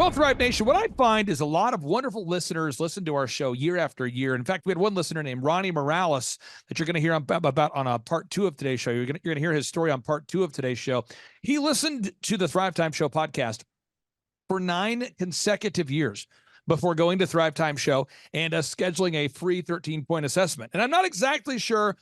Well, Thrive Nation, what I find is a lot of wonderful listeners listen to our show year after year. In fact, we had one listener named Ronnie Morales that you're going to hear about on a part 2 of today's show. You're going to hear his story on part 2 of today's show. He listened to the Thrive Time Show podcast for 9 consecutive years before going to Thrive Time Show and scheduling a free 13-point assessment. And I'm not exactly sure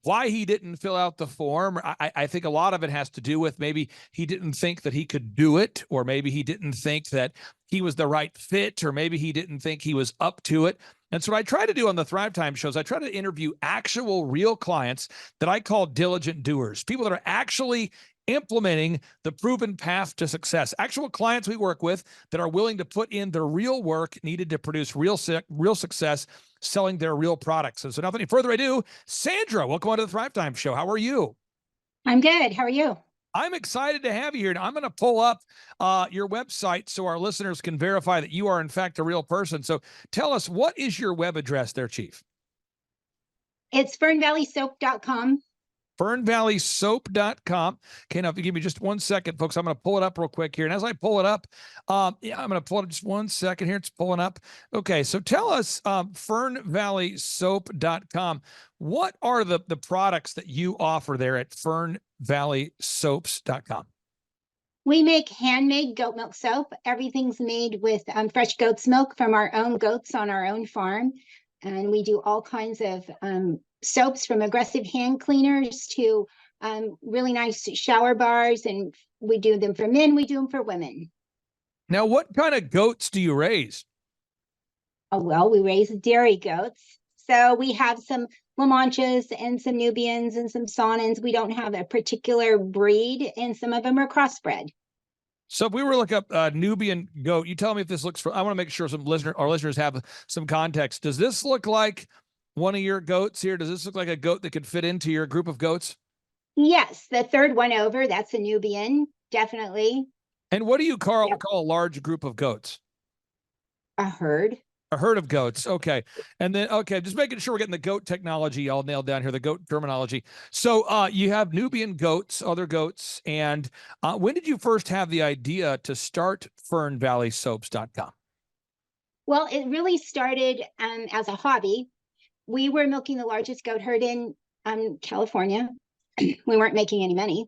why he didn't fill out the form. I think a lot of it has to do with maybe he didn't think that he could do it, or maybe he didn't think that he was the right fit, or maybe he didn't think he was up to it. And so what I try to do on the Thrive Time shows, I try to interview actual real clients that I call diligent doers, people that are actually implementing the proven path to success, actual clients we work with that are willing to put in the real work needed to produce real success selling their real products. And so without any further ado, Sandra, welcome on to the Thrive Time Show. How are you? I'm good. How are you? I'm excited to have you here. Now, I'm going to pull up your website so our listeners can verify that you are, in fact, a real person. So tell us, what is your web address there, Chief? It's fernvalleysoap.com. fernvalleysoap.com. Okay, now if you give me just 1 second, folks, I'm going to pull it up real quick here. And as I pull it up, I'm going to pull it up just 1 second here. It's pulling up. Okay, so tell us, fernvalleysoap.com, what are the products that you offer there at fernvalleysoaps.com? We make handmade goat milk soap. Everything's made with fresh goat's milk from our own goats on our own farm. And we do all kinds of soaps, from aggressive hand cleaners to really nice shower bars. And we do them for men, we do them for women. Now, what kind of goats do you raise? Oh, well, we raise dairy goats. So we have some La Manchas and some Nubians and some Saanens. We don't have a particular breed, and some of them are crossbred. So if we were to look up Nubian goat, you tell me if this looks I want to make sure our listeners have some context. Does this look like one of your goats here? Does this look like a goat that could fit into your group of goats? Yes, the third one over, that's a Nubian, definitely. And what do you call a large group of goats? A herd. A herd of goats. Okay. And then, okay, just making sure we're getting the goat technology all nailed down here, the goat terminology. So you have Nubian goats, other goats. And when did you first have the idea to start fernvalleysoaps.com? Well, it really started as a hobby. We were milking the largest goat herd in California. We weren't making any money.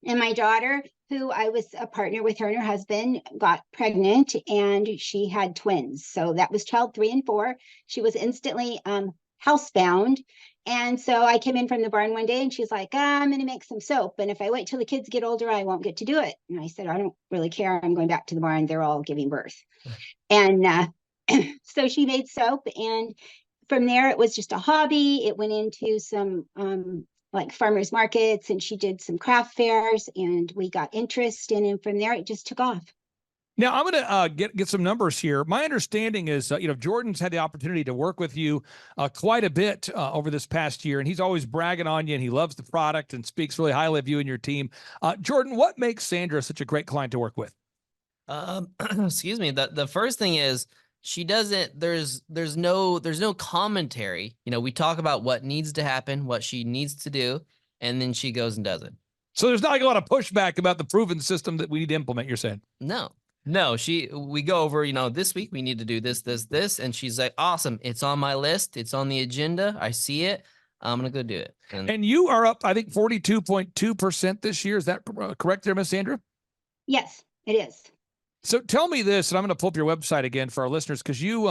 And my daughter, who I was a partner with, her and her husband, got pregnant, and she had twins. So that was child 3 and 4. She was instantly housebound. And so I came in from the barn one day, and she's like, I'm going to make some soap. And if I wait till the kids get older, I won't get to do it. And I said, I don't really care. I'm going back to the barn. They're all giving birth. And so she made soap. And from there, it was just a hobby. It went into some like farmers markets, and she did some craft fairs, and we got interest in, and from there it just took off. Now I'm going to get some numbers here. My understanding is, Jordan's had the opportunity to work with you quite a bit over this past year, and he's always bragging on you, and he loves the product and speaks really highly of you and your team. Jordan, what makes Sandra such a great client to work with? Excuse me. The first thing is, she doesn't, there's no commentary. We talk about what needs to happen, what she needs to do, and then she goes and does it. So there's not like a lot of pushback about the proven system that we need to implement, you're saying? No, we go over, this week we need to do this, and she's like, awesome. It's on my list. It's on the agenda. I see it. I'm going to go do it. And you are up, I think, 42.2% this year. Is that correct there, Miss Sandra? Yes, it is. So tell me this, and I'm going to pull up your website again for our listeners, because you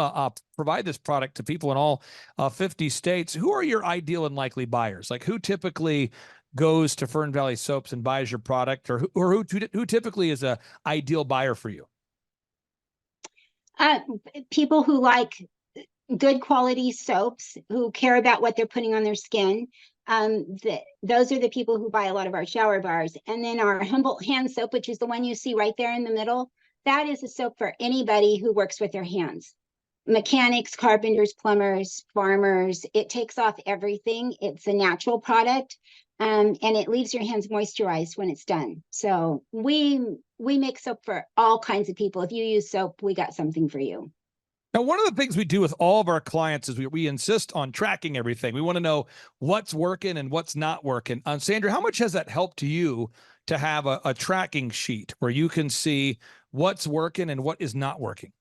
provide this product to people in all 50 states. Who are your ideal and likely buyers? Like, who typically goes to Fern Valley Soaps and buys your product, or who typically is a ideal buyer for you? People who like good quality soaps, who care about what they're putting on their skin. Those are the people who buy a lot of our shower bars. And then our Humboldt hand soap, which is the one you see right there in the middle, that is a soap for anybody who works with their hands. Mechanics, carpenters, plumbers, farmers. It takes off everything. It's a natural product, and it leaves your hands moisturized when it's done. So we make soap for all kinds of people. If you use soap, we got something for you. Now, one of the things we do with all of our clients is we insist on tracking everything. We want to know what's working and what's not working. Sandra, how much has that helped you to have a tracking sheet where you can see what's working and what is not working?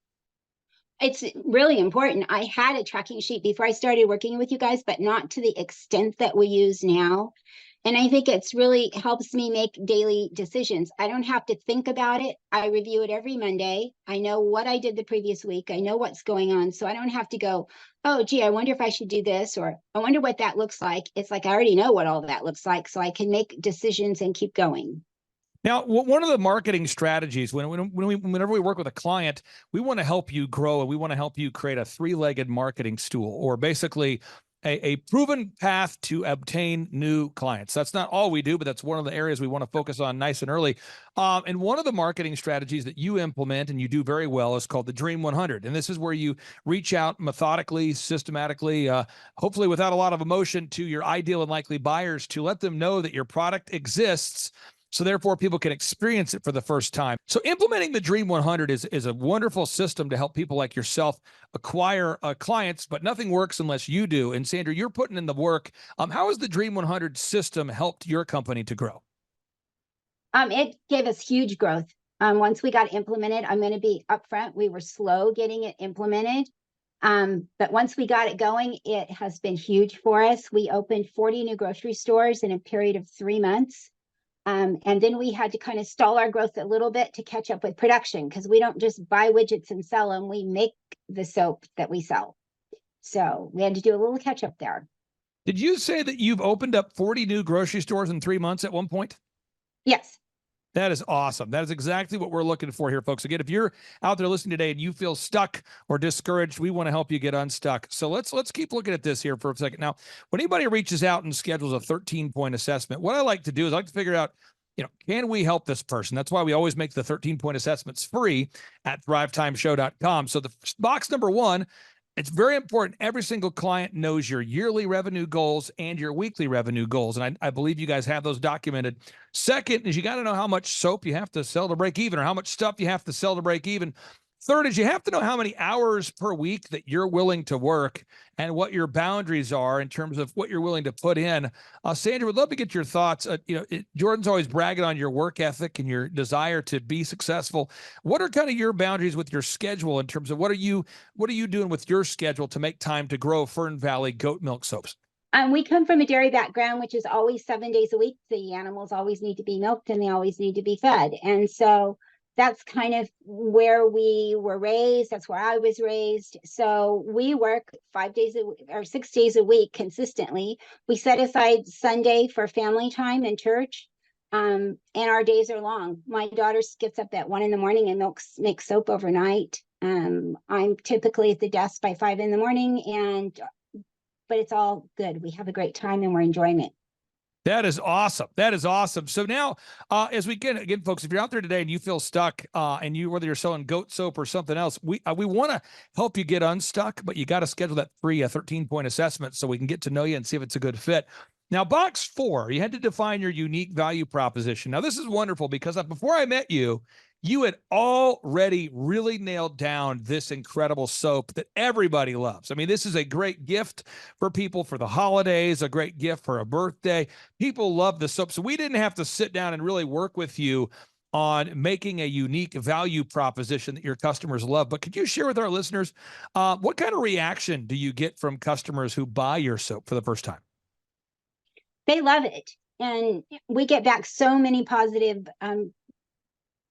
It's really important. I had a tracking sheet before I started working with you guys, but not to the extent that we use now. And I think it's really helps me make daily decisions. I don't have to think about it. I review it every Monday. I know what I did the previous week. I know what's going on. So I don't have to go, oh, gee, I wonder if I should do this, or I wonder what that looks like. It's like I already know what all that looks like. So I can make decisions and keep going. Now, one of the marketing strategies, whenever we work with a client, we want to help you grow, and we want to help you create a three-legged marketing stool, or basically a proven path to obtain new clients. That's not all we do, but that's one of the areas we want to focus on nice and early. And one of the marketing strategies that you implement and you do very well is called the Dream 100. And this is where you reach out methodically, systematically, hopefully without a lot of emotion, to your ideal and likely buyers to let them know that your product exists, so therefore people can experience it for the first time. So implementing the Dream 100 is a wonderful system to help people like yourself acquire clients, but nothing works unless you do. And Sandra, you're putting in the work. How has the Dream 100 system helped your company to grow? It gave us huge growth. Once we got implemented, I'm going to be upfront. We were slow getting it implemented. But once we got it going, it has been huge for us. We opened 40 new grocery stores in a period of 3 months. And then we had to kind of stall our growth a little bit to catch up with production, because we don't just buy widgets and sell them. We make the soap that we sell. So we had to do a little catch up there. Did you say that you've opened up 40 new grocery stores in 3 months at one point? Yes. That is awesome. That is exactly what we're looking for here, folks. Again, if you're out there listening today and you feel stuck or discouraged, we want to help you get unstuck. So let's keep looking at this here for a second. Now, when anybody reaches out and schedules a 13-point assessment, what I like to do is I like to figure out, can we help this person? That's why we always make the 13-point assessments free at thrivetimeshow.com. So the box number one, it's very important. Every single client knows your yearly revenue goals and your weekly revenue goals. And I believe you guys have those documented. Second is you got to know how much soap you have to sell to break even, or how much stuff you have to sell to break even. Third is you have to know how many hours per week that you're willing to work and what your boundaries are in terms of what you're willing to put in. Sandra, would love to get your thoughts. Jordan's always bragging on your work ethic and your desire to be successful. What are kind of your boundaries with your schedule in terms of what are you doing with your schedule to make time to grow Fern Valley Goat Milk Soaps? We come from a dairy background, which is always 7 days a week. The animals always need to be milked and they always need to be fed. And so that's kind of where we were raised. That's where I was raised. So we work 5 days or 6 days a week consistently. We set aside Sunday for family time and church. And our days are long. My daughter gets up at 1 a.m. and makes soap overnight. I'm typically at the desk by 5 a.m. But it's all good. We have a great time and we're enjoying it. That is awesome. That is awesome. So now, as we get again, folks, if you're out there today and you feel stuck, and whether you're selling goat soap or something else, we want to help you get unstuck, but you got to schedule that free 13-point assessment so we can get to know you and see if it's a good fit. Now, box 4, you had to define your unique value proposition. Now, this is wonderful because before I met you, you had already really nailed down this incredible soap that everybody loves. I mean, this is a great gift for people for the holidays, a great gift for a birthday. People love the soap. So we didn't have to sit down and really work with you on making a unique value proposition that your customers love. But could you share with our listeners, what kind of reaction do you get from customers who buy your soap for the first time? They love it. And we get back so many positive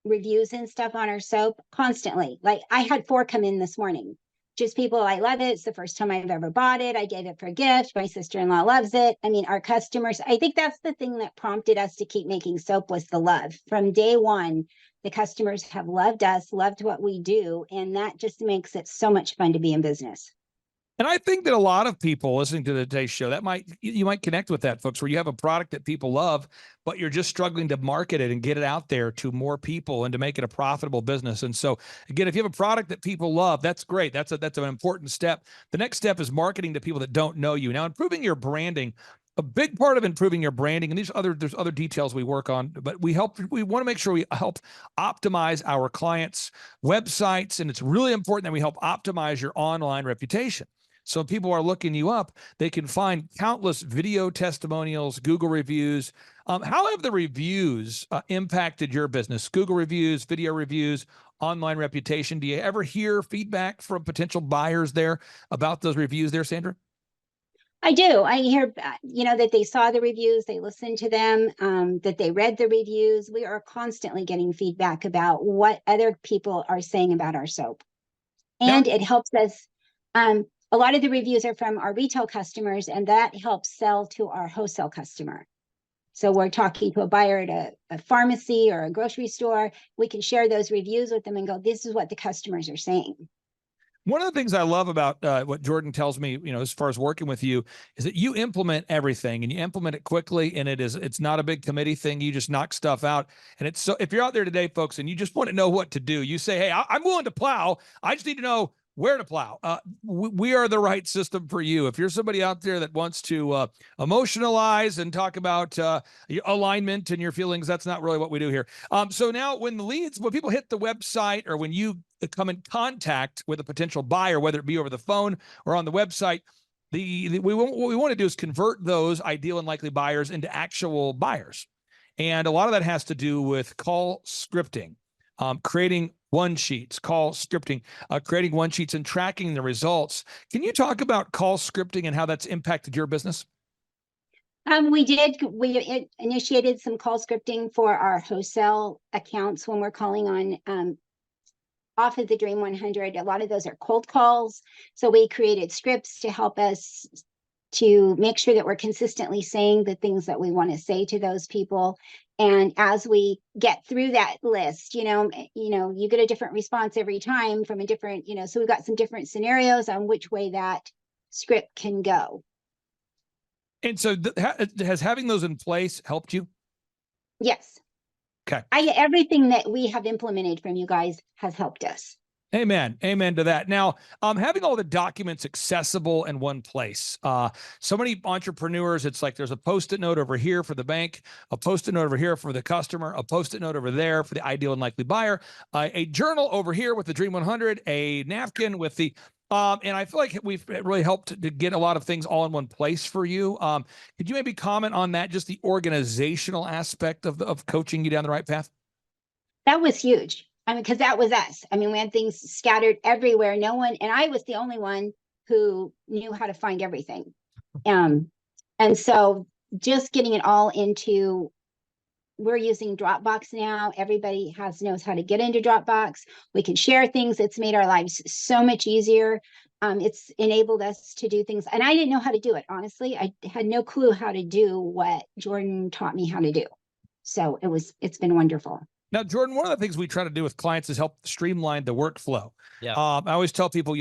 reviews and stuff on our soap constantly. Like I had 4 come in this morning. Just people, I love it. It's the first time I've ever bought it. I gave it for a gift. My sister-in-law loves it. I mean, our customers, I think that's the thing that prompted us to keep making soap was the love. From day one, the customers have loved us, loved what we do. And that just makes it so much fun to be in business. And I think that a lot of people listening to today's show, you might connect with that, folks, where you have a product that people love, but you're just struggling to market it and get it out there to more people and to make it a profitable business. And so, again, if you have a product that people love, that's great. That's an important step. The next step is marketing to people that don't know you. Now, improving your branding. A big part of improving your branding, and there's other details we work on, but we want to make sure we help optimize our clients' websites, and it's really important that we help optimize your online reputation. So people are looking you up. They can find countless video testimonials, Google reviews. How have the reviews impacted your business? Google reviews, video reviews, online reputation. Do you ever hear feedback from potential buyers there about those reviews there, Sandra? I do. I hear, that they saw the reviews, they listened to them, that they read the reviews. We are constantly getting feedback about what other people are saying about our soap. And it helps us. A lot of the reviews are from our retail customers, and that helps sell to our wholesale customer. So we're talking to a buyer at a pharmacy or a grocery store. We can share those reviews with them and go, this is what the customers are saying. One of the things I love about what Jordan tells me, as far as working with you, is that you implement everything and you implement it quickly. And it's not a big committee thing. You just knock stuff out. And it's so, if you're out there today, folks, and you just want to know what to do, you say, hey, I'm willing to plow. I just need to know where to plow. We are the right system for you. If you're somebody out there that wants to emotionalize and talk about your alignment and your feelings, that's not really what we do here. So now when people hit the website, or when you come in contact with a potential buyer, whether it be over the phone or on the website, what we want to do is convert those ideal and likely buyers into actual buyers. And a lot of that has to do with call scripting, creating one sheets, call scripting, creating one sheets and tracking the results. Can you talk about call scripting and how that's impacted your business? We initiated some call scripting for our wholesale accounts when we're calling on off of the Dream 100. A lot of those are cold calls. So we created scripts to help us to make sure that we're consistently saying the things that we want to say to those people. And as we get through that list, you get a different response every time from a different, so we've got some different scenarios on which way that script can go. And so has having those in place helped you? Yes. Okay. Everything that we have implemented from you guys has helped us. Amen. Amen to that. Now, having all the documents accessible in one place. So many entrepreneurs, it's like there's a Post-it note over here for the bank, a Post-it note over here for the customer, a Post-it note over there for the ideal and likely buyer, a journal over here with the Dream 100, a napkin with the, and I feel like we've really helped to get a lot of things all in one place for you. Could you maybe comment on that, just the organizational aspect of coaching you down the right path? That was huge. Because that was us. We had things scattered everywhere. No one, and I was the only one who knew how to find everything. And so just getting it all into, we're using Dropbox now. Everybody knows how to get into Dropbox. We can share things. It's made our lives so much easier. It's enabled us to do things. And I didn't know how to do it. Honestly, I had no clue how to do what Jordan taught me how to do. So it's been wonderful. Now, Jordan, one of the things we try to do with clients is help streamline the workflow. Yeah. I always tell people,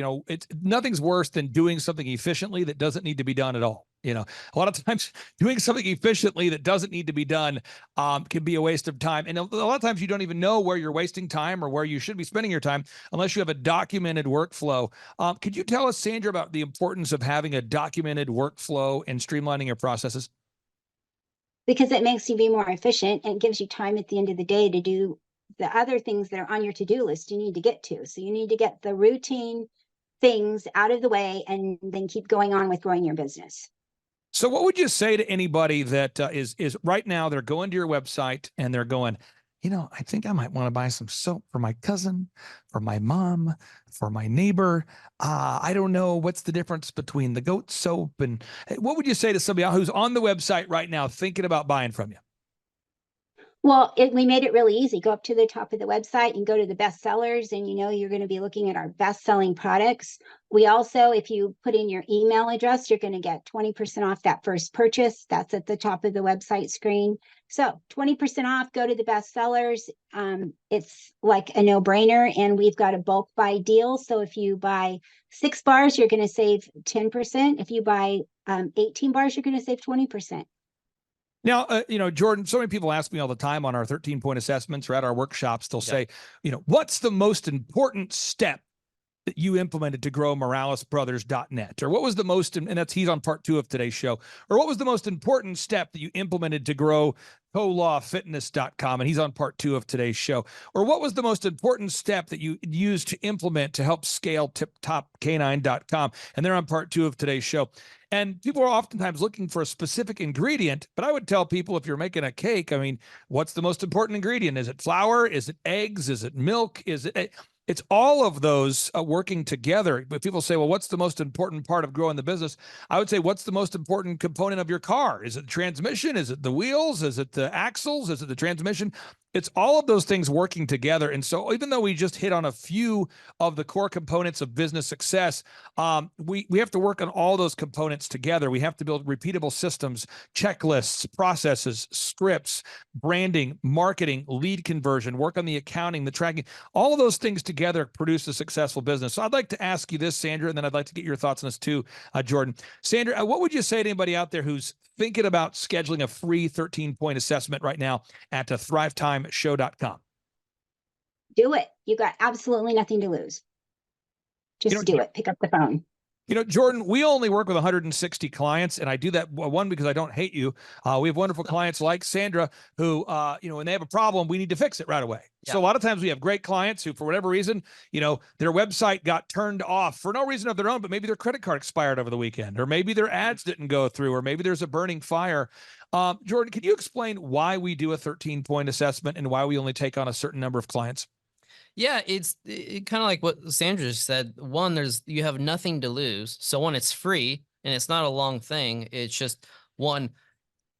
nothing's worse than doing something efficiently that doesn't need to be done at all. A lot of times doing something efficiently that doesn't need to be done can be a waste of time. And a lot of times you don't even know where you're wasting time or where you should be spending your time unless you have a documented workflow. Could you tell us, Sandra, about the importance of having a documented workflow and streamlining your processes? Because it makes you be more efficient and gives you time at the end of the day to do the other things that are on your to-do list you need to get to. So you need to get the routine things out of the way and then keep going on with growing your business. So what would you say to anybody that is right now, they're going to your website and they're going, I think I might want to buy some soap for my cousin, for my mom, for my neighbor. I don't know what's the difference between the goat soap. And what would you say to somebody who's on the website right now thinking about buying from you? Well, we made it really easy. Go up to the top of the website and go to the best sellers, and you're going to be looking at our best selling products. We also, if you put in your email address, you're going to get 20% off that first purchase. That's at the top of the website screen. So 20% off, go to the best sellers. It's like a no-brainer, and we've got a bulk buy deal. So if you buy 6 bars, you're going to save 10%. If you buy 18 bars, you're going to save 20%. Now, Jordan, so many people ask me all the time on our 13-point assessments or at our workshops, they'll say, what's the most important step that you implemented to grow MoralesBrothers.net? Or what was the most, and he's on part 2 of today's show, or what was the most important step that you implemented to grow colawfitness.com? And he's on part 2 of today's show. Or what was the most important step that you used to implement to help scale TipTopCanine.com? And they're on part 2 of today's show. And people are oftentimes looking for a specific ingredient, but I would tell people, if you're making a cake, I mean, what's the most important ingredient? Is it flour? Is it eggs? Is it milk? It's all of those working together. But people say, well, what's the most important part of growing the business? I would say, what's the most important component of your car? Is it the transmission? Is it the wheels? Is it the axles? Is it the transmission? It's all of those things working together. And so even though we just hit on a few of the core components of business success, we have to work on all those components together. We have to build repeatable systems, checklists, processes, scripts, branding, marketing, lead conversion, work on the accounting, the tracking. All of those things together produce a successful business. So I'd like to ask you this, Sandra, and then I'd like to get your thoughts on this too, Jordan. Sandra, what would you say to anybody out there who's thinking about scheduling a free 13-point assessment right now at thrivetimeshow.com? Do it. You got absolutely nothing to lose. Just do it. Pick up the phone. You know, Jordan, we only work with 160 clients, and I do that, one, because I don't hate you. We have wonderful clients like Sandra who, when they have a problem, we need to fix it right away. Yeah. So a lot of times we have great clients who, for whatever reason, their website got turned off for no reason of their own, but maybe their credit card expired over the weekend, or maybe their ads didn't go through, or maybe there's a burning fire. Jordan, can you explain why we do a 13-point assessment and why we only take on a certain number of clients? Yeah, it's kind of like what Sandra just said. One, you have nothing to lose. So one, it's free and it's not a long thing. It's just one,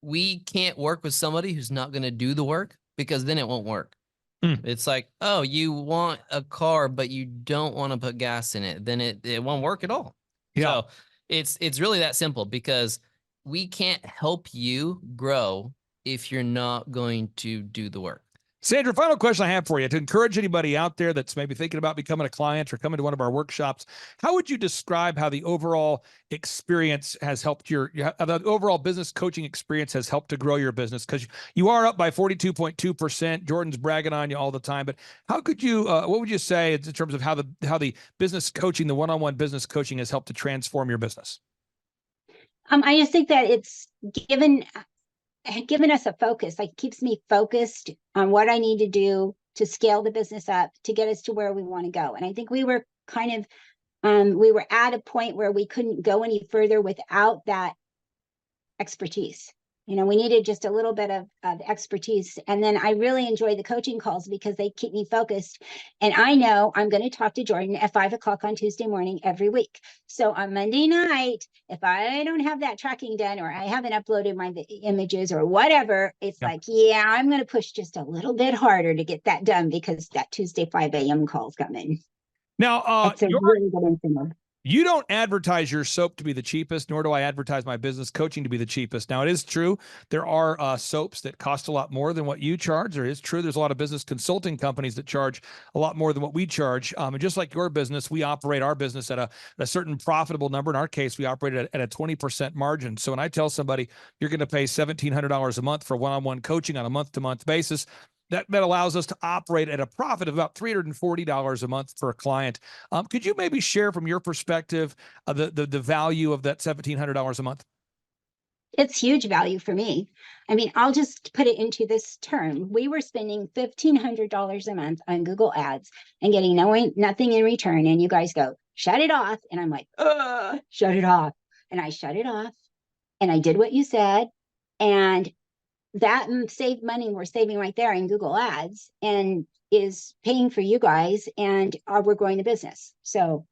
we can't work with somebody who's not going to do the work, because then it won't work. It's like, oh, you want a car, but you don't want to put gas in it. Then it won't work at all. Yeah. So it's really that simple, because we can't help you grow if you're not going to do the work. Sandra, final question I have for you, to encourage anybody out there that's maybe thinking about becoming a client or coming to one of our workshops. How would you describe how the overall experience has helped the overall business coaching experience has helped to grow your business? Because you are up by 42.2%. Jordan's bragging on you all the time, but how could you, what would you say in terms of how the business coaching, the one-on-one business coaching, has helped to transform your business? I just think that it's given us a focus, like keeps me focused on what I need to do to scale the business up to get us to where we want to go. And I think we were we were at a point where we couldn't go any further without that expertise. We needed just a little bit of expertise. And then I really enjoy the coaching calls because they keep me focused. And I know I'm going to talk to Jordan at 5 o'clock on Tuesday morning every week. So on Monday night, if I don't have that tracking done, or I haven't uploaded my images or whatever, it's like, yeah, I'm going to push just a little bit harder to get that done, because that Tuesday 5 a.m. call's coming. Now, it's a really good incentive. You don't advertise your soap to be the cheapest, nor do I advertise my business coaching to be the cheapest. Now, it is true there are soaps that cost a lot more than what you charge. There is true there's a lot of business consulting companies that charge a lot more than what we charge. And just like your business, we operate our business at a certain profitable number. In our case, we operate at a 20% margin. So when I tell somebody you're going to pay $1,700 a month for one-on-one coaching on a month-to-month basis, that allows us to operate at a profit of about $340 a month for a client. Could you maybe share from your perspective the value of that $1,700 a month? It's huge value for me. I mean, I'll just put it into this term. We were spending $1,500 a month on Google Ads and getting nothing in return. And you guys go, shut it off. And I'm like, shut it off. And I shut it off. And I did what you said. And that saved money we're saving right there in Google Ads, and is paying for you guys, and we're growing the business. So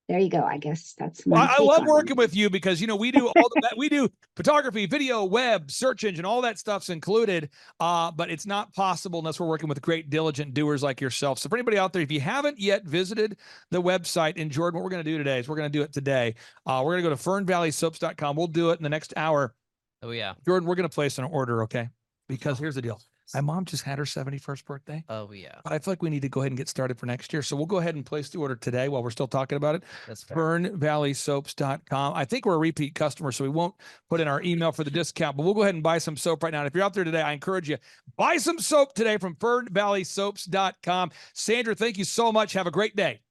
there you go. I guess that's my I love working with you, because we do all we do photography, video, web, search engine, all that stuff's included. But it's not possible unless we're working with great, diligent doers like yourself. So for anybody out there, if you haven't yet visited the website, and Jordan, what we're going to do today is we're going to do it today. We're going to go to fernvalleysoaps.com. We'll do it in the next hour. Oh, yeah. Jordan, we're going to place an order, okay? Because here's the deal. My mom just had her 71st birthday. Oh, yeah. But I feel like we need to go ahead and get started for next year. So we'll go ahead and place the order today while we're still talking about it. That's fair. FernValleySoaps.com. I think we're a repeat customer, so we won't put in our email for the discount, but we'll go ahead and buy some soap right now. And if you're out there today, I encourage you, buy some soap today from FernValleySoaps.com. Sandra, thank you so much. Have a great day.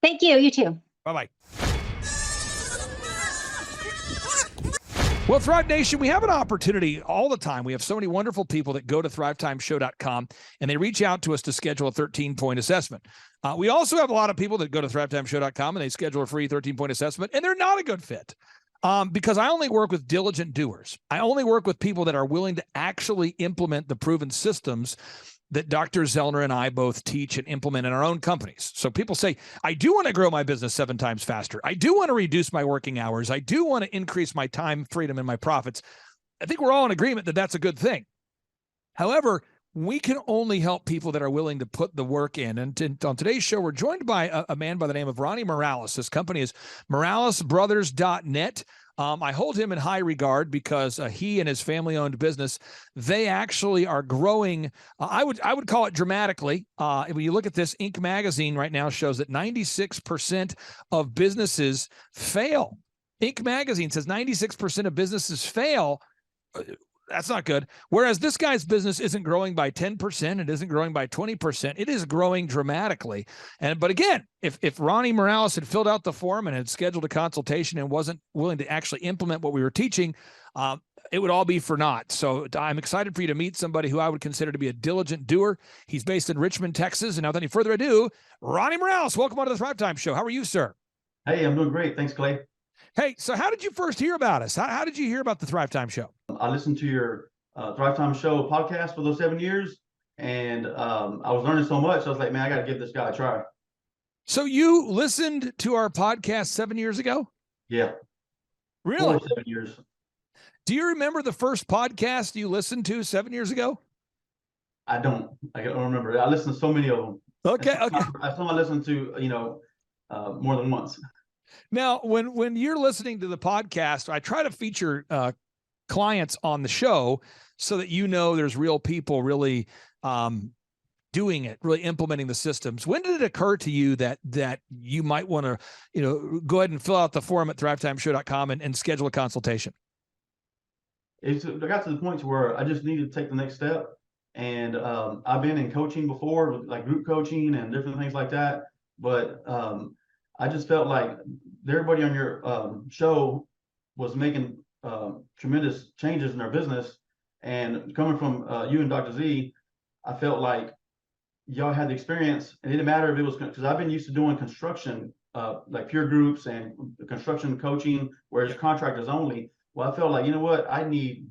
Thank you. You too. Bye-bye. Well, Thrive Nation, we have an opportunity all the time. We have so many wonderful people that go to thrivetimeshow.com and they reach out to us to schedule a 13-point assessment. We also have a lot of people that go to thrivetimeshow.com and they schedule a free 13-point assessment, and they're not a good fit because I only work with diligent doers. I only work with people that are willing to actually implement the proven systems that Dr. Zellner and I both teach and implement in our own companies. So people say, I do want to grow my business 7 times faster. I do want to reduce my working hours. I do want to increase my time freedom and my profits. I think we're all in agreement that that's a good thing. However, we can only help people that are willing to put the work in. And on today's show, we're joined by a man by the name of Ronnie Morales. His company is moralesbrothers.net. I hold him in high regard because he and his family-owned business, they actually are growing. I would call it dramatically. When you look at this, Inc. magazine right now shows that 96% of businesses fail. Inc. magazine says 96% of businesses fail. That's not good. Whereas this guy's business isn't growing by 10%, it isn't growing by 20%. It is growing dramatically. But again, if Ronnie Morales had filled out the form and had scheduled a consultation and wasn't willing to actually implement what we were teaching, it would all be for naught. So I'm excited for you to meet somebody who I would consider to be a diligent doer. He's based in Richmond, Texas. And now, without any further ado, Ronnie Morales, welcome onto the Thrive Time Show. How are you, sir? Hey, I'm doing great. Thanks, Clay. Hey, so how did you first hear about us? How did you hear about the Thrive Time Show? I listened to your Thrive Time Show podcast for those 7 years, and I was learning so much. I was like, man, I got to give this guy a try. So you listened to our podcast 7 years ago? Yeah. Really? 7 years. Do you remember the first podcast you listened to 7 years ago? I don't remember. I listened to so many of them. Okay. I listened to, more than once. Now, when you're listening to the podcast, I try to feature clients on the show so that there's real people really doing it, really implementing the systems. When did it occur to you that you might want to, go ahead and fill out the form at thrivetimeshow.com and schedule a consultation? I got to the point where I just needed to take the next step. And I've been in coaching before, like group coaching and different things like that. But I just felt like everybody on your show was making tremendous changes in their business. And coming from you and Dr. Z, I felt like y'all had the experience. And it didn't matter if it was, because I've been used to doing construction, like peer groups and construction coaching, where it's contractors only. Well, I felt like, you know what, I need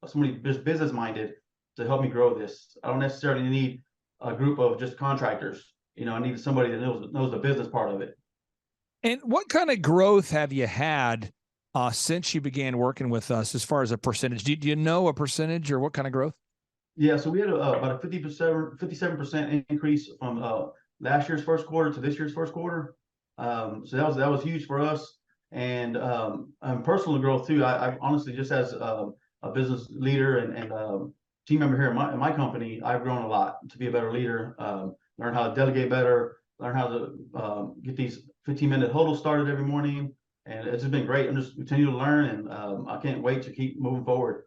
somebody business minded to help me grow this. I don't necessarily need a group of just contractors. I need somebody that knows the business part of it. And what kind of growth have you had since you began working with us as far as a percentage? Do you know a percentage or what kind of growth? Yeah, so we had about a 57% increase from last year's first quarter to this year's first quarter. So that was huge for us. And personal growth too. I honestly, just as a business leader and team member here in my company, I've grown a lot to be a better leader, learn how to delegate better, learn how to get these 15-minute huddles started every morning. And it's just been great. I'm just continue to learn, and I can't wait to keep moving forward.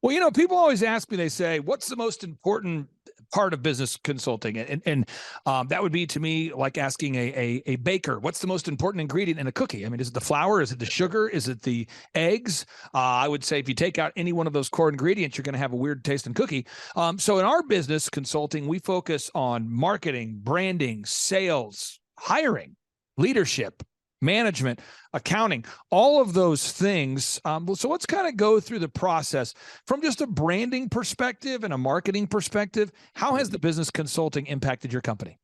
Well, people always ask me, they say, what's the most important part of business consulting? And that would be, to me, like asking a baker, what's the most important ingredient in a cookie? I mean, is it the flour? Is it the sugar? Is it the eggs? I would say if you take out any one of those core ingredients, you're going to have a weird tasting cookie. So in our business consulting, we focus on marketing, branding, sales, hiring, leadership, management, accounting, all of those things. So let's kind of go through the process from just a branding perspective and a marketing perspective. How has the business consulting impacted your company?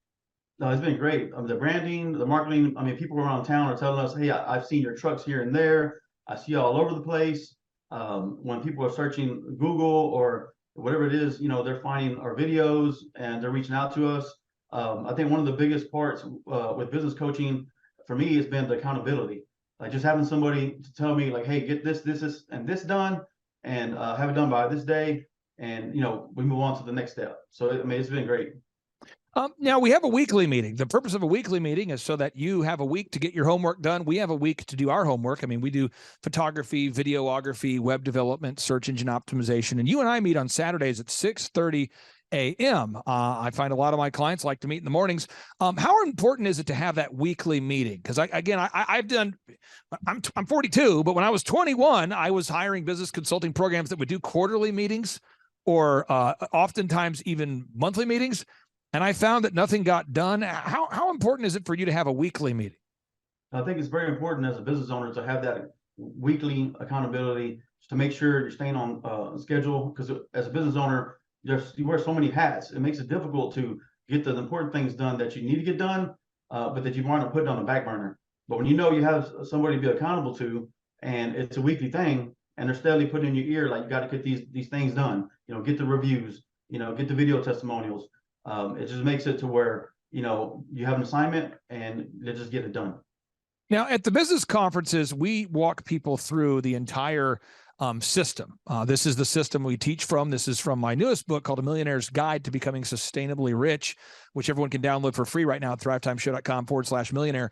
No, it's been great. The branding, the marketing. I mean, people around town are telling us, "Hey, I've seen your trucks here and there. I see you all over the place." When people are searching Google or whatever it is, they're finding our videos and they're reaching out to us. I think one of the biggest parts with business coaching for me has been the accountability. Like just having somebody to tell me, like, hey, get this, and this done, and have it done by this day, and we move on to the next step. So it's been great. Now we have a weekly meeting. The purpose of a weekly meeting is so that you have a week to get your homework done. We have a week to do our homework. I mean, we do photography, videography, web development, search engine optimization, and you and I meet on Saturdays at 6:30 a.m. I find a lot of my clients like to meet in the mornings. How important is it to have that weekly meeting? Because I've done, I'm 42, but when I was 21, I was hiring business consulting programs that would do quarterly meetings or oftentimes even monthly meetings. And I found that nothing got done. How important is it for you to have a weekly meeting? I think it's very important as a business owner to have that weekly accountability to make sure you're staying on schedule. Because as a business owner, you wear so many hats. It makes it difficult to get the important things done that you need to get done, but that you want to put on the back burner. But when you know you have somebody to be accountable to, and it's a weekly thing, and they're steadily putting in your ear, like, you got to get these things done. Get the reviews. Get the video testimonials. It just makes it to where you have an assignment and they just get it done. Now, at the business conferences, we walk people through the entire system. This is the system we teach from. This is from my newest book called A Millionaire's Guide to Becoming Sustainably Rich, which everyone can download for free right now at thrivetimeshow.com/millionaire.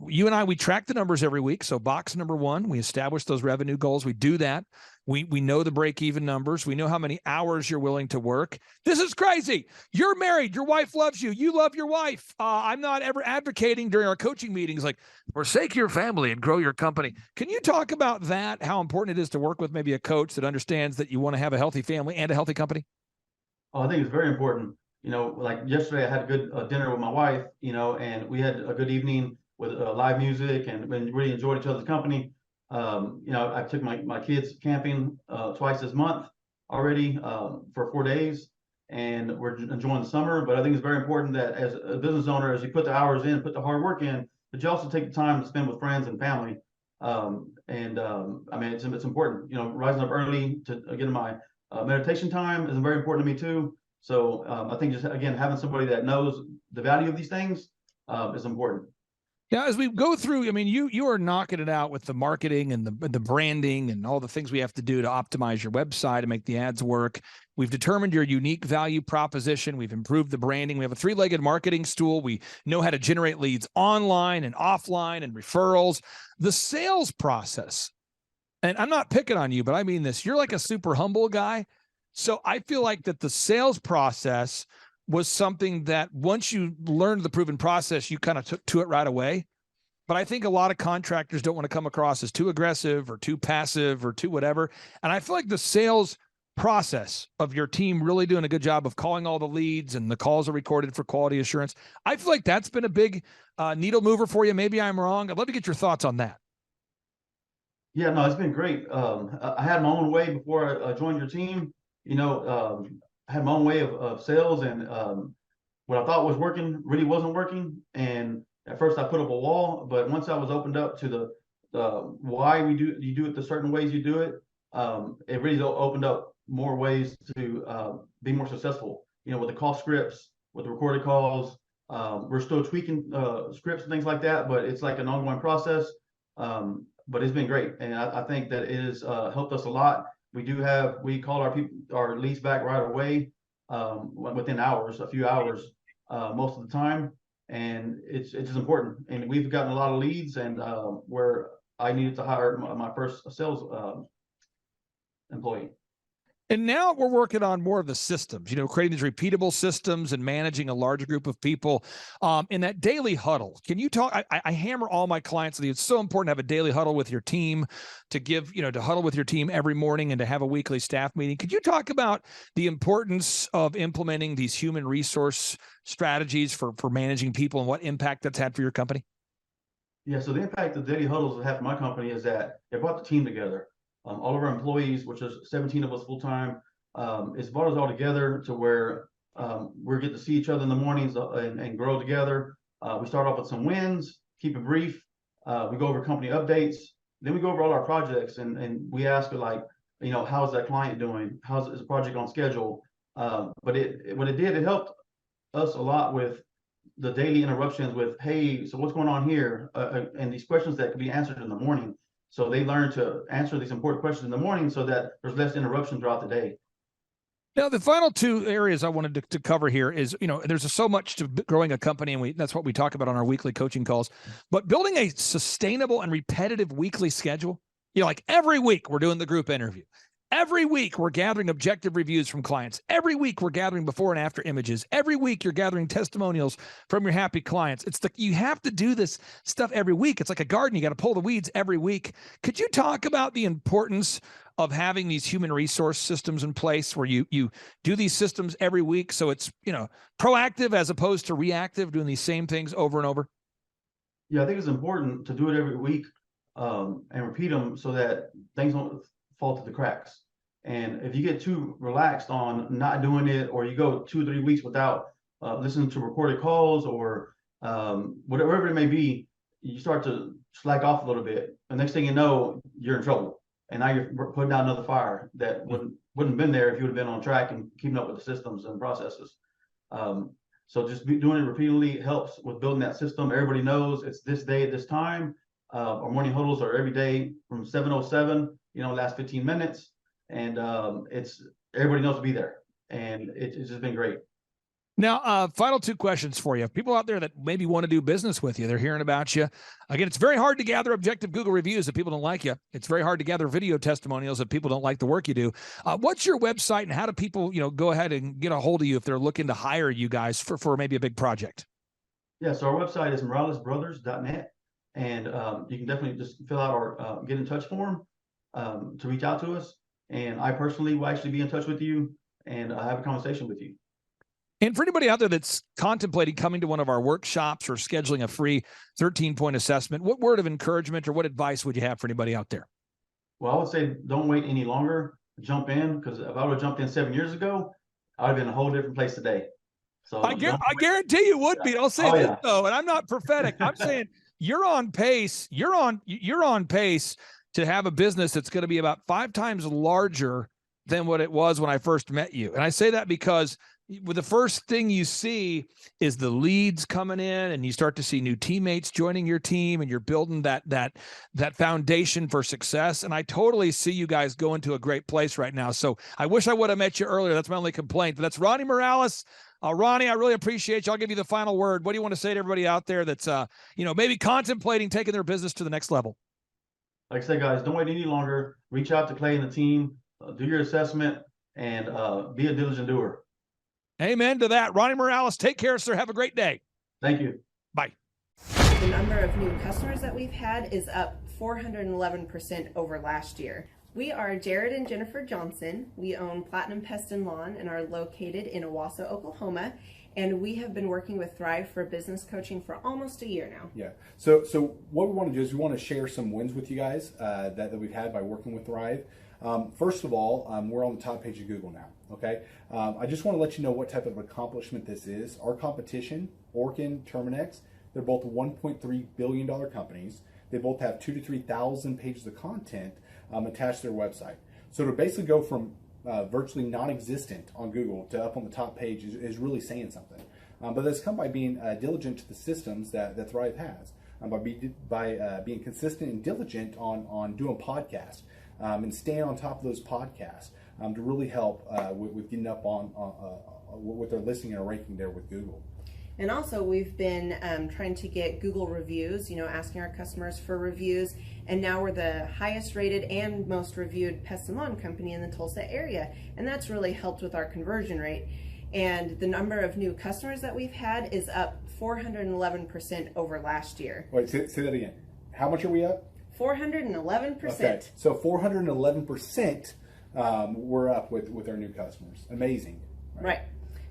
You and I, we track the numbers every week. So box number 1, we establish those revenue goals. We do that. We know the break-even numbers. We know how many hours you're willing to work. This is crazy. You're married. Your wife loves you. You love your wife. I'm not ever advocating during our coaching meetings, like, forsake your family and grow your company. Can you talk about that, how important it is to work with maybe a coach that understands that you want to have a healthy family and a healthy company? Oh, I think it's very important. Like yesterday, I had a good dinner with my wife, and we had a good evening with live music and really enjoyed each other's company. I took my kids camping twice this month already for 4 days, and we're enjoying the summer. But I think it's very important that as a business owner, as you put the hours in, put the hard work in, but you also take the time to spend with friends and family. I mean, it's important. Rising up early to get in my meditation time is very important to me too. So I think just, again, having somebody that knows the value of these things is important. Now, as we go through, I mean, you are knocking it out with the marketing and the branding and all the things we have to do to optimize your website and make the ads work. We've determined your unique value proposition. We've improved the branding. We have a 3-legged marketing stool. We know how to generate leads online and offline and referrals. The sales process, and I'm not picking on you, but I mean this, you're like a super humble guy. So I feel like that the sales process was something that once you learned the proven process, you kind of took to it right away. But I think a lot of contractors don't want to come across as too aggressive or too passive or too whatever. And I feel like the sales process of your team really doing a good job of calling all the leads, and the calls are recorded for quality assurance. I feel like that's been a big needle mover for you. Maybe I'm wrong. I'd love to get your thoughts on that. Yeah, no, it's been great. I had my own way before I joined your team. I had my own way of sales, and what I thought was working really wasn't working. And at first I put up a wall, but once I was opened up to the why you do it the certain ways you do it, it really opened up more ways to be more successful. With the call scripts, with the recorded calls, we're still tweaking scripts and things like that, but it's like an ongoing process. But it's been great, and I think that it has helped us a lot. We call our leads back right away, within hours, a few hours, most of the time. And it's just important. And we've gotten a lot of leads, and where I needed to hire my first sales employee. And now we're working on more of the systems, creating these repeatable systems and managing a large group of people in that daily huddle. Can you talk? I hammer all my clients that it's so important to have a daily huddle with your team, to huddle with your team every morning and to have a weekly staff meeting. Could you talk about the importance of implementing these human resource strategies for managing people and what impact that's had for your company? Yeah, so the impact of daily huddles have had for my company is that it brought the team together. All of our employees, which is 17 of us full time, it's brought us all together to where we get to see each other in the mornings and grow together. We start off with some wins, keep it brief. We go over company updates. Then we go over all our projects, and we ask like, how's that client doing? Is the project on schedule? But what it did, it helped us a lot with the daily interruptions with, hey, so what's going on here? And these questions that could be answered in the morning. So they learn to answer these important questions in the morning so that there's less interruption throughout the day. Now, the final 2 areas I wanted to cover here is, there's so much to growing a company, and that's what we talk about on our weekly coaching calls. But building a sustainable and repetitive weekly schedule, like every week we're doing the group interview. Every week, we're gathering objective reviews from clients. Every week, we're gathering before and after images. Every week, you're gathering testimonials from your happy clients. You have to do this stuff every week. It's like a garden. You got to pull the weeds every week. Could you talk about the importance of having these human resource systems in place where you do these systems every week, so it's, proactive as opposed to reactive, doing these same things over and over? Yeah, I think it's important to do it every week, and repeat them so that things don't fall through the cracks. And if you get too relaxed on not doing it, or you go 2 or 3 weeks without listening to recorded calls, or whatever it may be, you start to slack off a little bit. The next thing you know, you're in trouble, and now you're putting out another fire that wouldn't have been there if you would have been on track and keeping up with the systems and processes. So just doing it repeatedly helps with building that system. Everybody knows it's this day at this time. Our morning huddles are every day from 7:07, last 15 minutes. And it's everybody knows to be there. And it's just been great. Now, final 2 questions for you. People out there that maybe want to do business with you, they're hearing about you. Again, it's very hard to gather objective Google reviews if people don't like you. It's very hard to gather video testimonials if people don't like the work you do. What's your website, and how do people, go ahead and get a hold of you if they're looking to hire you guys for maybe a big project? Yeah, so our website is moralesbrothers.net. And you can definitely just fill out our get in touch form to reach out to us. And I personally will actually be in touch with you and have a conversation with you. And for anybody out there that's contemplating coming to one of our workshops or scheduling a free 13-point assessment, what word of encouragement or what advice would you have for anybody out there? Well, I would say don't wait any longer. Jump in, because if I would have jumped in 7 years ago, I would have been in a whole different place today. So I guarantee you would be. I'll say this though, and I'm not prophetic. I'm saying you're on pace. You're on pace to have a business that's going to be about 5 times larger than what it was when I first met you. And I say that because the first thing you see is the leads coming in, and you start to see new teammates joining your team, and you're building that foundation for success. And I totally see you guys going to a great place right now. So I wish I would have met you earlier. That's my only complaint. But that's Ronnie Morales. Ronnie, I really appreciate you. I'll give you the final word. What do you want to say to everybody out there that's maybe contemplating taking their business to the next level? Like I said, guys, don't wait any longer. Reach out to Clay and the team, do your assessment, and be a diligent doer. Amen to that. Ronnie Morales, take care, sir. Have a great day. Thank you. Bye. The number of new customers that we've had is up 411% over last year. We are Jared and Jennifer Johnson. We own Platinum Pest and Lawn and are located in Owasso, Oklahoma. And we have been working with Thrive for business coaching for almost a year now. Yeah. So what we want to do is we want to share some wins with you guys that we've had by working with Thrive. First of all, we're on the top page of Google now. Okay. I just want to let you know what type of accomplishment this is. Our competition, Orkin, Terminex, they're both $1.3 billion companies. They both have 2,000 to 3,000 pages of content attached to their website. So to basically go from virtually non-existent on Google to up on the top page is really saying something. But that's come by being diligent to the systems that Thrive has, by being consistent and diligent on doing podcasts and staying on top of those podcasts to really help with getting up on with their listing and ranking there with Google. And also we've been trying to get Google reviews, asking our customers for reviews. And now we're the highest rated and most reviewed pest and lawn company in the Tulsa area. And that's really helped with our conversion rate. And the number of new customers that we've had is up 411% over last year. Wait, say that again. How much are we up? 411%. Okay, so 411% we're up with our new customers. Amazing. Right.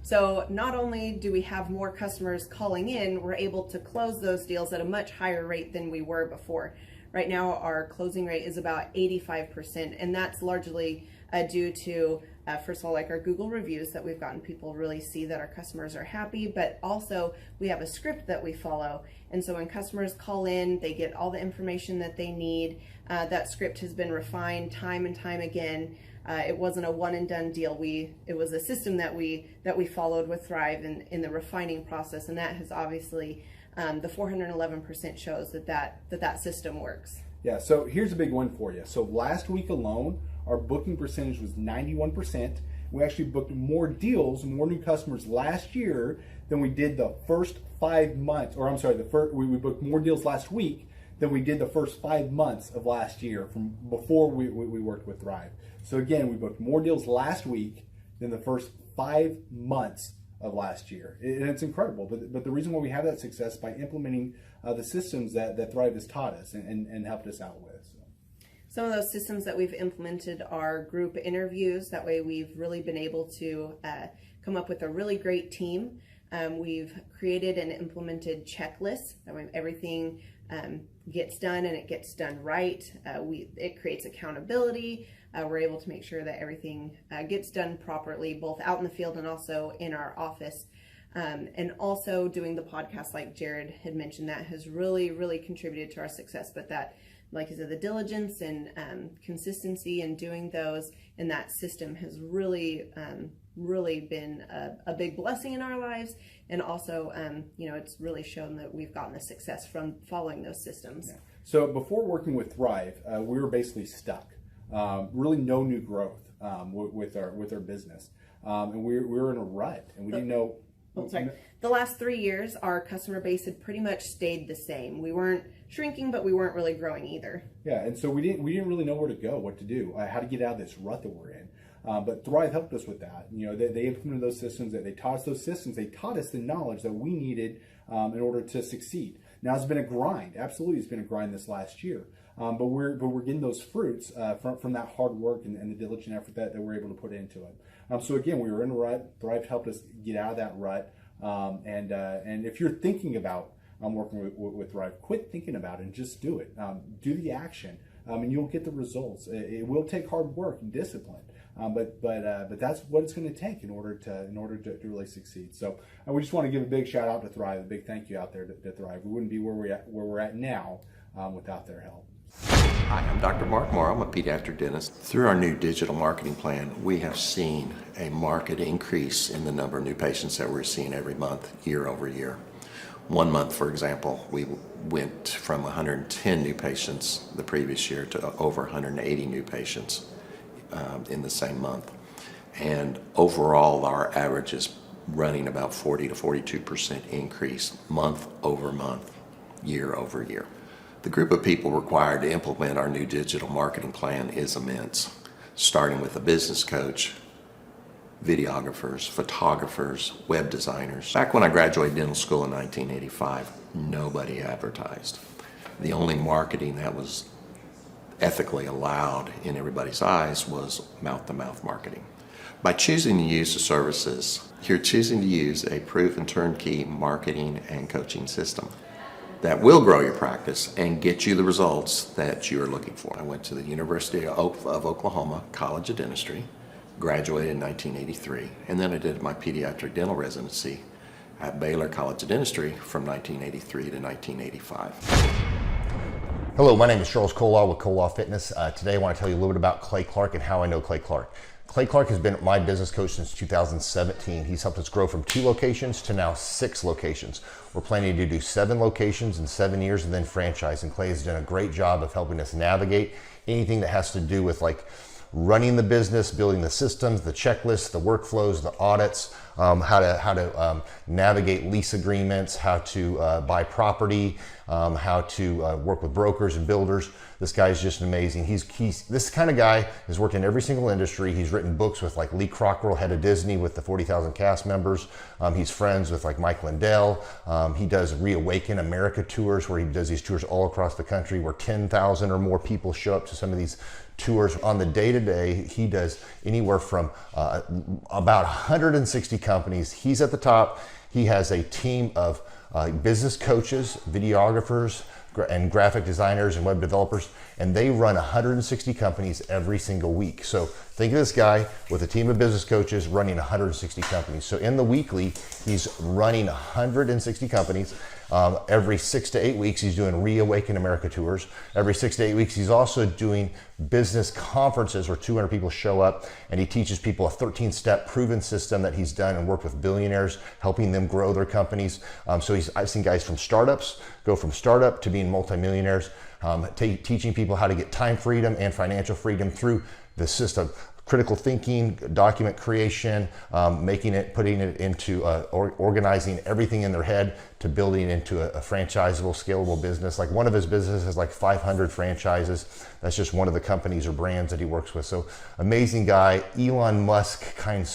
So not only do we have more customers calling in, we're able to close those deals at a much higher rate than we were before. Right now, our closing rate is about 85%, and that's largely due to, first of all, like our Google reviews that we've gotten people really see that our customers are happy, but also we have a script that we follow. And so when customers call in, they get all the information that they need. That script has been refined time and time again. It wasn't a one and done deal. It was a system that we followed with Thrive in the refining process, and that has obviously the 411% shows that system works. Yeah. So here's a big one for you. So last week alone, our booking percentage was 91%. We actually booked more deals, more new customers last year than we did the first 5 months. Or I'm sorry, we booked more deals last week than we did the first 5 months of last year from before we worked with Thrive. So again, we booked more deals last week than the first 5 months of last year. And it's incredible. But the reason why we have that success is by implementing the systems that Thrive has taught us and helped us out with. So. Some of those systems that we've implemented are group interviews. That way we've really been able to come up with a really great team. We've created and implemented checklists. That way everything gets done and it gets done right. It creates accountability. We're able to make sure that everything gets done properly, both out in the field and also in our office. And also doing the podcast, like Jared had mentioned, that has really, really contributed to our success. But that, like I said, the diligence and consistency in doing those and that system has really, really been a big blessing in our lives. And also, it's really shown that we've gotten the success from following those systems. Yeah. So before working with Thrive, we were basically stuck. Really no new growth with our business. And we were in a rut and we didn't know. The last 3 years, our customer base had pretty much stayed the same. We weren't shrinking, but we weren't really growing either. Yeah, and so we didn't really know where to go, what to do, how to get out of this rut that we're in. But Thrive helped us with that. They implemented those systems. That they taught us those systems. They taught us the knowledge that we needed in order to succeed. Now it's been a grind. Absolutely, it's been a grind this last year. But we're getting those fruits from that hard work and the diligent effort that we're able to put into it. So again, we were in a rut. Thrive helped us get out of that rut. And if you're thinking about working with Thrive, quit thinking about it and just do it. Do the action, and you'll get the results. It will take hard work and discipline, but that's what it's going to take in order to really succeed. So we just want to give a big shout out to Thrive, a big thank you out there to Thrive. We wouldn't be where we're at now without their help. Hi, I'm Dr. Mark Moore. I'm a pediatric dentist. Through our new digital marketing plan, we have seen a marked increase in the number of new patients that we're seeing every month, year over year. 1 month, for example, we went from 110 new patients the previous year to over 180 new patients in the same month. And overall, our average is running about 40 to 42% increase month over month, year over year. The group of people required to implement our new digital marketing plan is immense, starting with a business coach, videographers, photographers, web designers. Back when I graduated dental school in 1985, nobody advertised. The only marketing that was ethically allowed in everybody's eyes was mouth-to-mouth marketing. By choosing to use the services, you're choosing to use a proven turnkey marketing and coaching system that will grow your practice and get you the results that you're looking for. I went to the University of Oklahoma College of Dentistry, graduated in 1983, and then I did my pediatric dental residency at Baylor College of Dentistry from 1983 to 1985. Hello, my name is Charles Kolaw with Kolaw Fitness. Today I want to tell you a little bit about Clay Clark and how I know Clay Clark. Clay Clark has been my business coach since 2017. He's helped us grow from 2 locations to now 6 locations. We're planning to do 7 locations in 7 years and then franchise. And Clay has done a great job of helping us navigate anything that has to do with like running the business, building the systems, the checklists, the workflows, the audits, how to navigate lease agreements, how to buy property, how to work with brokers and builders. This guy is just amazing. He's this kind of guy has worked in every single industry. He's written books with like Lee Cockrell, head of Disney, with the 40,000 cast members. He's friends with like Mike Lindell. He does Reawaken America tours, where he does these tours all across the country, where 10,000 or more people show up to some of these tours. On the day-to-day, he does anywhere from about 160 companies. He's at the top. He has a team of business coaches, videographers, and graphic designers and web developers, and they run 160 companies every single week. So think of this guy with a team of business coaches running 160 companies. So in the weekly, he's running 160 companies. Every 6 to 8 weeks, he's doing Reawaken America tours. Every 6 to 8 weeks, he's also doing business conferences where 200 people show up, and he teaches people a 13-step proven system that he's done and worked with billionaires, helping them grow their companies. So I've seen guys from startups go from startup to being multimillionaires, teaching people how to get time freedom and financial freedom through the system. critical thinking, document creation, putting it into organizing everything in their head to building into a franchisable, scalable business. Like one of his businesses has like 500 franchises. That's just one of the companies or brands that he works with. So amazing guy, Elon Musk kind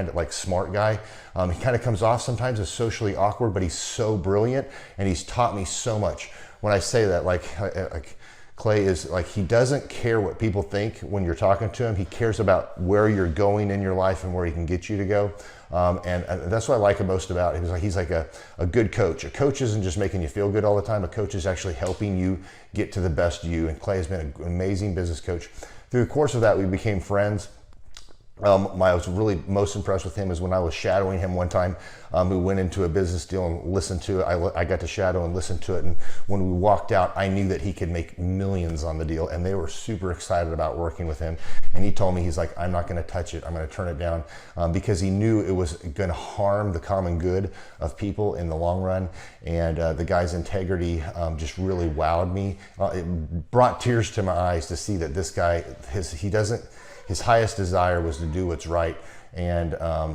of like smart guy. He kind of comes off sometimes as socially awkward, but he's so brilliant and he's taught me so much. When I say that, like Clay is like, he doesn't care what people think when you're talking to him. He cares about where you're going in your life and where he can get you to go. And that's what I like him most about him. He's like a good coach. A coach isn't just making you feel good all the time. A coach is actually helping you get to the best you. And Clay has been an amazing business coach. Through the course of that, we became friends. I was really most impressed with him is when I was shadowing him one time. We went into a business deal and listened to it. I got to shadow and listen to it. And when we walked out, I knew that he could make millions on the deal. And they were super excited about working with him. And he told me, he's like, I'm not going to touch it. I'm going to turn it down because he knew it was going to harm the common good of people in the long run. And the guy's integrity just really wowed me. It brought tears to my eyes to see that this guy, his highest desire was to do what's right. And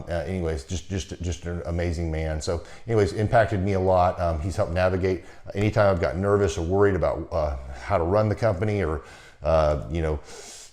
anyways, just an amazing man. So anyways, impacted me a lot. He's helped navigate anytime I've got nervous or worried about how to run the company or,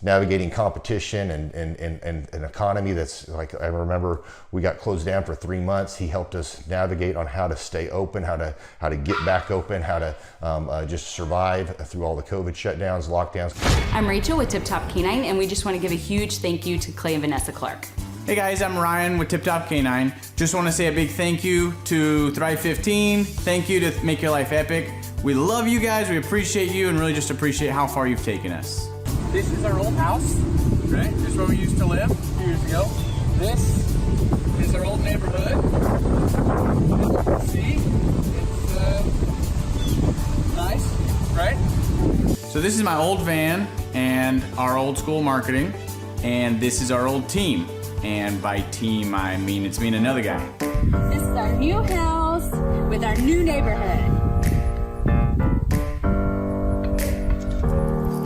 navigating competition and an economy that's like, I remember we got closed down for 3 months. He helped us navigate on how to stay open, how to get back open, how to just survive through all the COVID shutdowns, lockdowns. I'm Rachel with Tip Top Canine, and we just want to give a huge thank you to Clay and Vanessa Clark. Hey guys, I'm Ryan with Tip Top Canine. Just want to say a big thank you to Thrive 15. Thank you to Make Your Life Epic. We love you guys, we appreciate you, and really just appreciate how far you've taken us. This is our old house, right? This is where we used to live a few years ago. This is our old neighborhood. See, it's nice, right? So this is my old van and our old school marketing, and this is our old team. And by team, I mean it's me and another guy. This is our new house with our new neighborhood.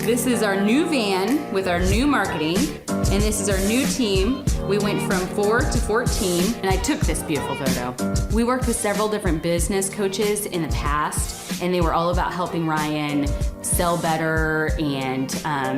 This is our new van with our new marketing, and this is our new team. We went from 4 to 14, and I took this beautiful photo. We worked with several different business coaches in the past, and they were all about helping Ryan sell better and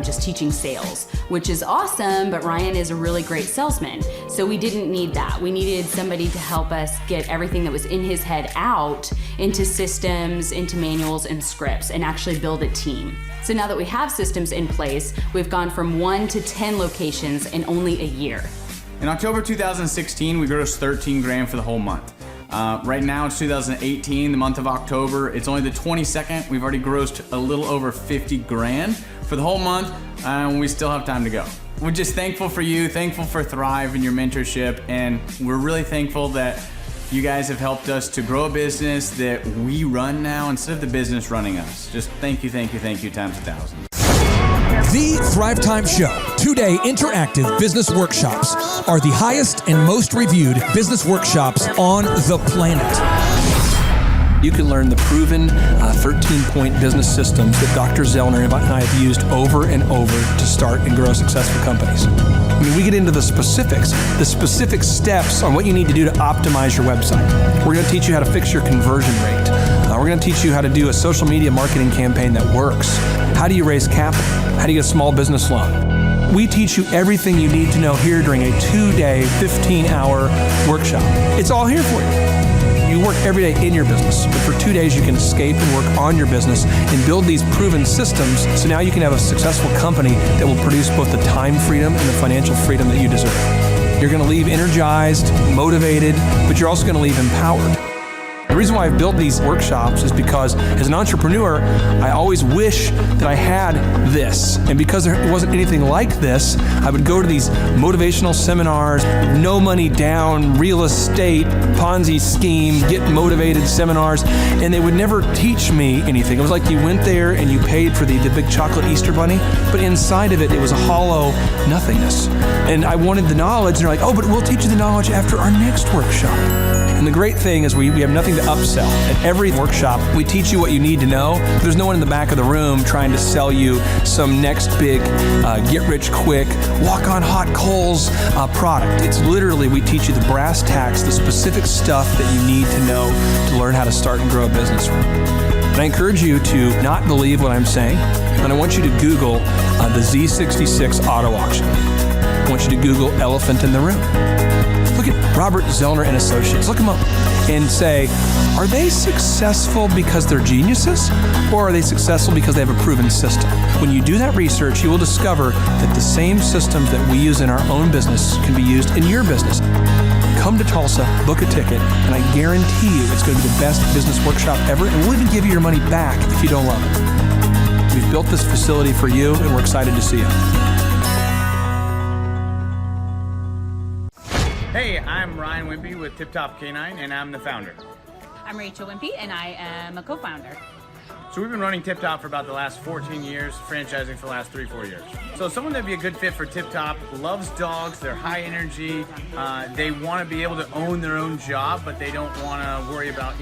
just teaching sales, which is awesome, but Ryan is a really great salesman. So we didn't need that. We needed somebody to help us get everything that was in his head out into systems, into manuals and scripts, and actually build a team. So now that we have systems in place, we've gone from 1 to 10 locations in only a year. In October 2016, we grossed 13 grand for the whole month. Right now it's 2018, the month of October. It's only the 22nd. We've already grossed a little over 50 grand for the whole month, and we still have time to go. We're just thankful for you, thankful for Thrive and your mentorship, and we're really thankful that you guys have helped us to grow a business that we run now instead of the business running us. Just thank you times 1,000. The Thrive Time Show 2-day interactive business workshops are the highest and most reviewed business workshops on the planet. You can learn the proven 13-point business systems that Dr. Zellner and I have used over and over to start and grow successful companies. I mean, we get into the specific steps on what you need to do to optimize your website. We're going to teach you how to fix your conversion rate. We're going to teach you how to do a social media marketing campaign that works. How do you raise capital? How do you get a small business loan? We teach you everything you need to know here during a 2-day, 15-hour workshop. It's all here for you. You work every day in your business, but for 2 days you can escape and work on your business and build these proven systems so now you can have a successful company that will produce both the time freedom and the financial freedom that you deserve. You're going to leave energized, motivated, but you're also going to leave empowered. The reason why I've built these workshops is because as an entrepreneur, I always wish that I had this. And because there wasn't anything like this, I would go to these motivational seminars, no money down, real estate, Ponzi scheme, get motivated seminars, and they would never teach me anything. It was like you went there and you paid for the big chocolate Easter bunny, but inside of it, it was a hollow nothingness. And I wanted the knowledge, and they're like, oh, but we'll teach you the knowledge after our next workshop. And the great thing is we have nothing to upsell. At every workshop, we teach you what you need to know. There's no one in the back of the room trying to sell you some next big get-rich-quick, walk-on-hot coals product. It's literally, we teach you the brass tacks, the specific stuff that you need to know to learn how to start and grow a business. And I encourage you to not believe what I'm saying, and I want you to Google the Z66 auto auction. I want you to Google elephant in the room. Look at Robert Zellner and Associates. Look them up and say, are they successful because they're geniuses, or are they successful because they have a proven system? When you do that research, you will discover that the same systems that we use in our own business can be used in your business. Come to Tulsa, book a ticket, and I guarantee you it's going to be the best business workshop ever, and we'll even give you your money back if you don't love it. We've built this facility for you, and we're excited to see you. Hey, I'm Ryan Wimpy with Tip Top Canine, and I'm the founder. I'm Rachel Wimpy, and I am a co-founder. So we've been running Tip Top for about the last 14 years, franchising for the last 3-4 years. So someone that'd be a good fit for Tip Top loves dogs, they're high energy, they want to be able to own their own job, but they don't want to worry about,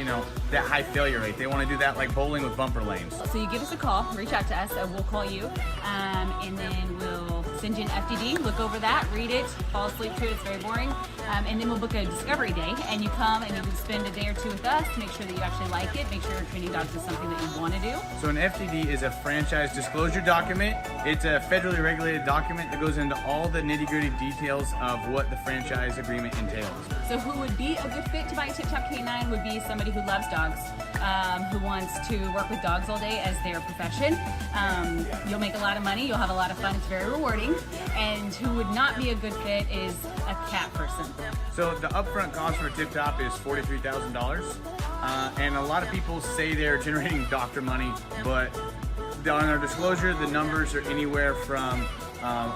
that high failure rate. They want to do that like bowling with bumper lanes. So you give us a call, reach out to us, we'll call you, and then we'll send you an FDD, look over that, read it, fall asleep to it, it's very boring, and then we'll book a discovery day, and you come and you can spend a day or two with us to make sure that you actually like it, make sure training dogs is something that you want to do. So an FDD is a franchise disclosure document. It's a federally regulated document that goes into all the nitty-gritty details of what the franchise agreement entails. So who would be a good fit to buy a Tip Top Canine would be somebody who loves dogs, who wants to work with dogs all day as their profession. You'll make a lot of money, you'll have a lot of fun, it's very rewarding. And who would not be a good fit is a cat person. So the upfront cost for Tip Top is $43,000. And a lot of people say they're generating doctor money, but on our disclosure, the numbers are anywhere from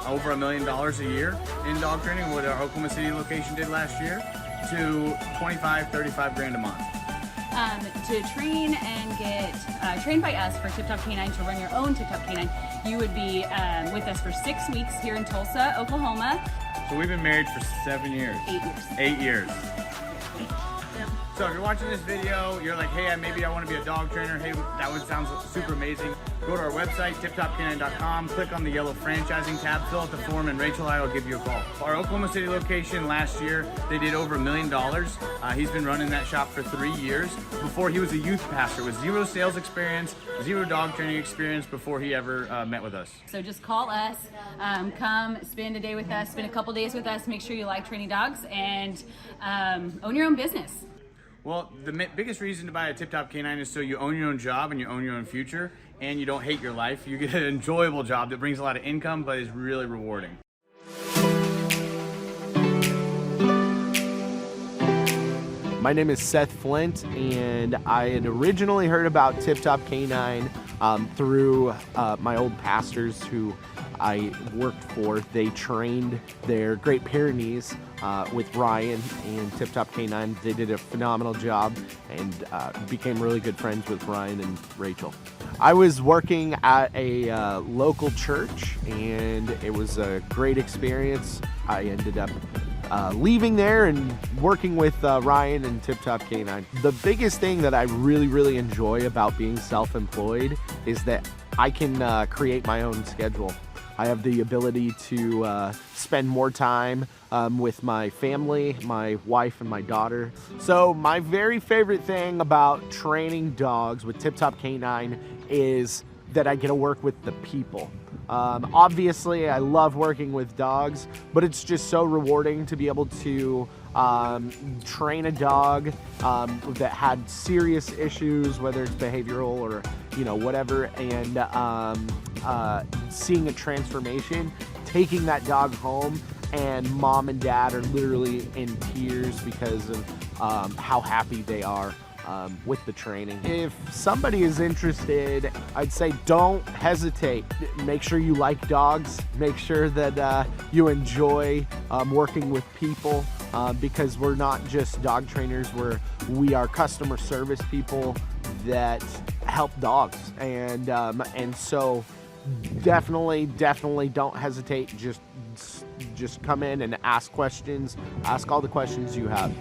over $1 million a year in dog training, what our Oklahoma City location did last year, to 25, 35 grand a month. To train and get trained by us for Tip Top Canine, to run your own Tip Top Canine, you would be with us for 6 weeks here in Tulsa, Oklahoma. So we've been married for 7 years. 8 years. 8 years. So if you're watching this video, you're like, hey, maybe I want to be a dog trainer. Hey, that would sound super amazing. Go to our website, tiptopcanine.com, click on the yellow franchising tab, fill out the form, and Rachel and I will give you a call. Our Oklahoma City location last year, they did over $1 million. He's been running that shop for 3 years. Before, he was a youth pastor with 0 sales experience, 0 dog training experience before he ever met with us. So just call us, come spend a day with us, spend a couple days with us, make sure you like training dogs, and own your own business. Well, the biggest reason to buy a Tip Top Canine is so you own your own job and you own your own future, and you don't hate your life. You get an enjoyable job that brings a lot of income, but is really rewarding. My name is Seth Flint, and I had originally heard about Tip Top Canine through my old pastors who I worked for. They trained their Great Pyrenees with Ryan and Tip Top Canine. They did a phenomenal job and became really good friends with Ryan and Rachel. I was working at a local church, and it was a great experience. I ended up leaving there and working with Ryan and Tip Top Canine. The biggest thing that I really enjoy about being self-employed is that I can create my own schedule. I have the ability to spend more time with my family, my wife and my daughter. So my very favorite thing about training dogs with Tip Top Canine is that I get to work with the people. Obviously, I love working with dogs, but it's just so rewarding to be able to train a dog that had serious issues, whether it's behavioral or whatever, and seeing a transformation, taking that dog home, and mom and dad are literally in tears because of how happy they are with the training. If somebody is interested, I'd say don't hesitate. Make sure you like dogs. Make sure that you enjoy working with people, because we're not just dog trainers. We are customer service people that help dogs, and so definitely don't hesitate. Just come in and ask questions. Ask all the questions you have.